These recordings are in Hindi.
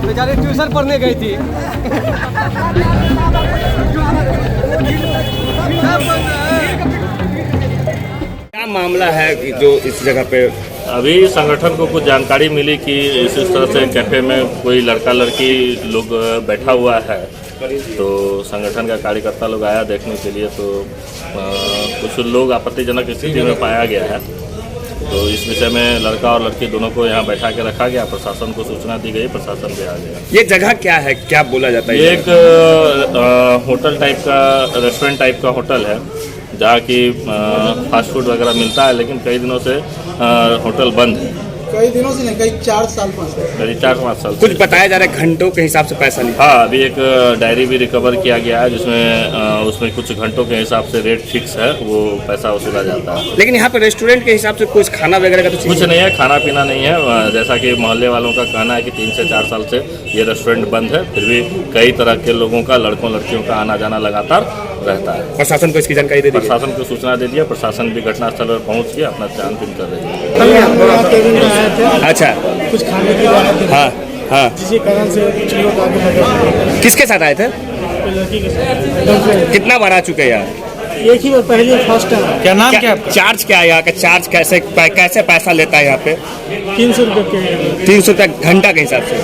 बेचारी ट्यूशन पढ़ने गई थी। क्या मामला है कि जो इस जगह पे अभी संगठन को कुछ जानकारी मिली कि इस तरह से कैफे में कोई लड़का लड़की लोग बैठा हुआ है, तो संगठन का कार्यकर्ता लोग आया देखने के लिए, तो कुछ लोग आपत्तिजनक स्थिति में पाया गया है। तो इस विषय में लड़का और लड़की दोनों को यहाँ बैठा के रखा गया, प्रशासन को सूचना दी गई, प्रशासन भी आ गया। ये जगह क्या है, क्या बोला जाता है? ये एक होटल टाइप का, रेस्टोरेंट टाइप का होटल है जहाँ की फास्ट फूड वगैरह मिलता है, लेकिन कई दिनों से होटल बंद है। कई दिनों से नहीं, कई 4 साल 5 साल, करीब 4-5 साल। कुछ बताया जा रहा है घंटों के हिसाब से पैसा नहीं। हाँ, अभी एक डायरी भी रिकवर किया गया है जिसमें उसमें कुछ घंटों के हिसाब से रेट फिक्स है, वो पैसा वसूला जाता है। लेकिन यहाँ पे रेस्टोरेंट के हिसाब से कुछ खाना वगैरह का तो कुछ नहीं है, खाना पीना नहीं है। जैसा कि मोहल्ले वालों का कहना है कि 3 से 4 साल से ये रेस्टोरेंट बंद है, फिर भी कई तरह के लोगों का, लड़कों लड़कियों का आना जाना लगातार रहता है। प्रशासन को इसकी जानकारी दे दी? प्रशासन को सूचना दे दिया, प्रशासन भी घटनास्थल पर पहुँच गया, अपना छानबीन कर रही है। अच्छा, कुछ खाने के लिए। हाँ हाँ। जिसके कारण से कुछ लोग आगे बढ़े। किसके साथ आए थे? लड़की के साथ। कितना बार आ चुके हैं यार? एक ही बार, पहले फर्स्ट टाइम। क्या नाम क्या? चार्ज क्या है यहाँ का? चार्ज कैसे पैसा लेता है यहाँ पे? 300 रुपये। 300 रुपया घंटा के हिसाब से?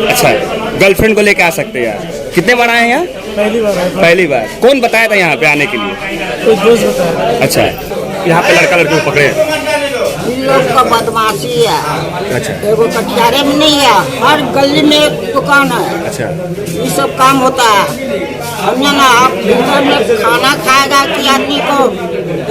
अच्छा, गर्लफ्रेंड को लेके आ सकते हैं यार? कितने बार आए हैं यहाँ? पहली बार आए। पहली बार। कौन बताया था यहाँ पे आने के लिए? कोई दोस्त बताया। अच्छा, यहाँ पे लड़का लड़की को पकड़े? इन लोग का बदमाशी है। अच्छा, एगो कटियारे में नहीं है, हर गली में एक दुकान है। अच्छा, ये सब काम होता है। समझे ना, आप घर में खाना खाएगा कि आदमी को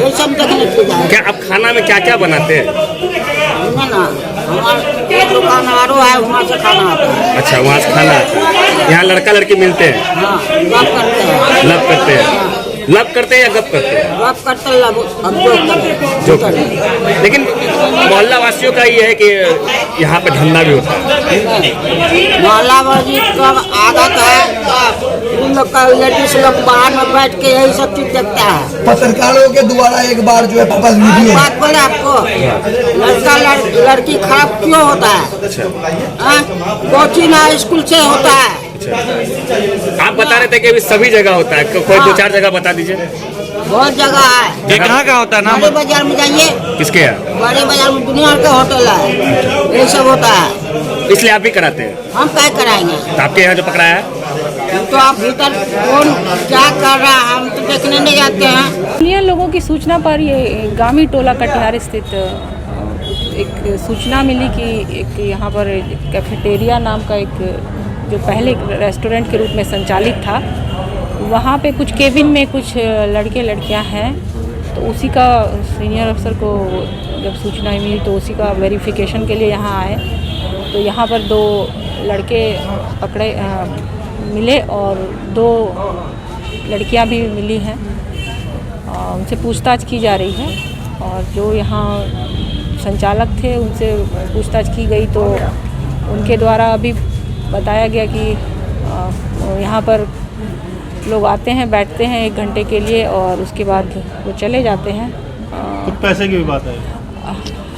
ये सब देखने के जाए। क्या आप खाना में क्या क्या बनाते हैं? समझे ना, हमारे एक दुकान आरो है, वहाँ से खाना आता है। अच्छा, वहाँ से खाना आता है। यहाँ लड़का लड़की मिलते हैं? हाँ, लव करते हैं। लव करते हैं? लव करते हैं या गप करते हैं? लव करते हैं, लव अब जो करते हैं। जो करते हैं। लेकिन मोहल्ला वासियों का ये है कि यहाँ पे धंधा भी होता है। मोहल्ला वाली का आदत है, उन लोग का लेडीज लोग बाहर में बैठ के यही सब चीज देखता है। पत्रकारों के द्वारा एक बार जो है पकड़ ली है। बात बोले आपको, लड़का लड़की खराब क्यों होता है? कोचिंग स्कूल से होता है। आप बता रहे थे कि अभी सभी जगह होता है, कोई 2-4 जगह बता दीजिए। बहुत जगह है। कहाँ का होता है नाम? बड़े बाजार में जाइए, किसके यहाँ? बड़े बाजार में दुनिया का होटल है, ये सब होता है। इसलिए आप भी कराते हैं? हम क्या कराएंगे? तो आपके यहाँ जो पकड़ाया है? तो आप भीतर कौन क्या कर रहा है हम तो देखने नहीं जाते हैं। स्थानीय लोगों की सूचना पर ये गामी टोला कटिहार स्थित एक सूचना मिली कि एक यहाँ पर कैफेटेरिया नाम का एक जो पहले एक रेस्टोरेंट के रूप में संचालित था, वहाँ पे कुछ केबिन में कुछ लड़के लड़कियाँ हैं। तो उसी का सीनियर अफसर को जब सूचना मिली तो उसी का वेरिफिकेशन के लिए यहाँ आए। तो यहाँ पर 2 लड़के पकड़े मिले और 2 लड़कियाँ भी मिली हैं। उनसे पूछताछ की जा रही है और जो यहाँ संचालक थे उनसे पूछताछ की गई तो उनके द्वारा अभी बताया गया कि यहाँ पर लोग आते हैं, बैठते हैं 1 घंटे के लिए और उसके बाद वो चले जाते हैं। कुछ पैसे की भी बात है?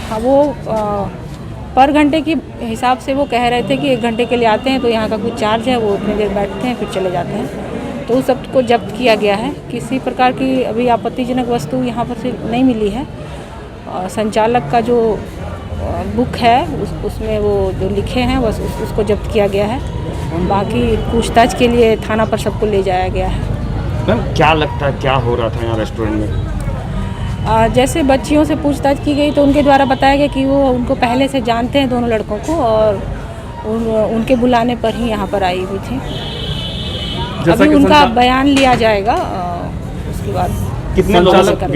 हाँ, वो पर घंटे के हिसाब से वो कह रहे थे कि 1 घंटे के लिए आते हैं तो यहाँ का कुछ चार्ज है, वो उतनी देर बैठते हैं फिर चले जाते हैं। तो उस सब को जब्त किया गया है। किसी प्रकार की अभी आपत्तिजनक वस्तु यहाँ पर से नहीं मिली है। संचालक का जो बुक है उसमें वो जो लिखे हैं बस उसको जब्त किया गया है। बाकी पूछताछ के लिए थाना पर सबको ले जाया गया है। मैम क्या लगता है क्या हो रहा था यहाँ रेस्टोरेंट में? जैसे बच्चियों से पूछताछ की गई तो उनके द्वारा बताया गया कि वो उनको पहले से जानते हैं दोनों लड़कों को और उनके बुलाने पर ही यहाँ पर आई हुई थी। अभी उनका बयान लिया जाएगा उसके बाद। कितने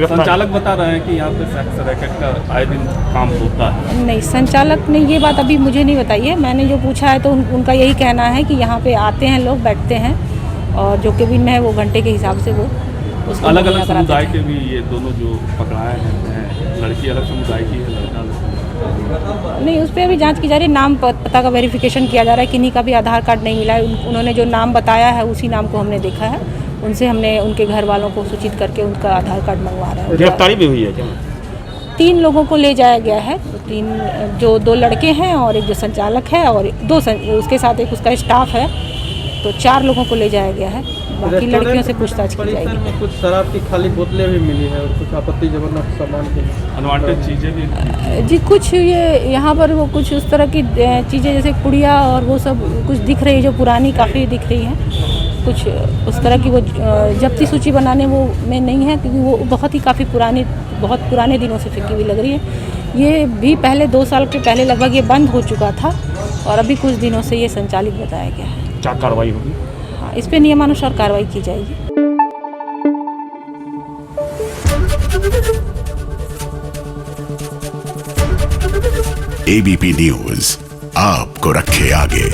संचालक बता रहे हैं कि यहाँ पे सेक्स रैकेट का आए दिन काम होता है? नहीं, संचालक ने ये बात अभी मुझे नहीं बताई है। मैंने जो पूछा है तो उनका यही कहना है कि यहाँ पे आते हैं लोग, बैठते हैं और जो केबिन में है वो घंटे के हिसाब से वो उसको अलग अलग समुदाय के भी ये दोनों जो पकड़ाए हैं, लड़की अलग समुदाय की है, लड़का अलग? नहीं, उस पर अभी जांच की जा रही है। नाम पता का वेरिफिकेशन किया जा रहा है। किन्हीं का भी आधार कार्ड नहीं मिला है। उन्होंने जो नाम बताया है उसी नाम को हमने देखा है। उनसे हमने उनके घर वालों को सूचित करके उनका आधार कार्ड मंगवा रहे हैं। गिरफ्तारी भी हुई है क्या? 3 लोगों को ले जाया गया है। 3 जो 2 लड़के हैं और एक जो संचालक है और 2 उसके साथ एक उसका स्टाफ है। तो 4 लोगों को ले जाया गया है। बाकी लड़कियों से पूछताछ की जाएगी। में कुछ शराब की खाली बोतलें भी मिली है और कुछ आपत्तिजनक सामान के अनवांटेड चीज़ें भी जी कुछ ये यहाँ पर वो कुछ उस तरह की चीज़ें जैसे पुड़िया और वो सब कुछ दिख रही है जो पुरानी काफ़ी दिख रही हैं। कुछ उस तरह की वो जब्ती सूची बनाने वो में नहीं है क्योंकि वो बहुत ही काफ़ी बहुत पुराने दिनों से फेंकी हुई लग रही है। ये भी पहले 2 साल के पहले लगभग ये बंद हो चुका था और अभी कुछ दिनों से ये संचालित बताया गया है। क्या कार्रवाई होगी? हाँ, इस पर नियमानुसार कार्रवाई की जाएगी। ABP न्यूज़ आपको रखे आगे।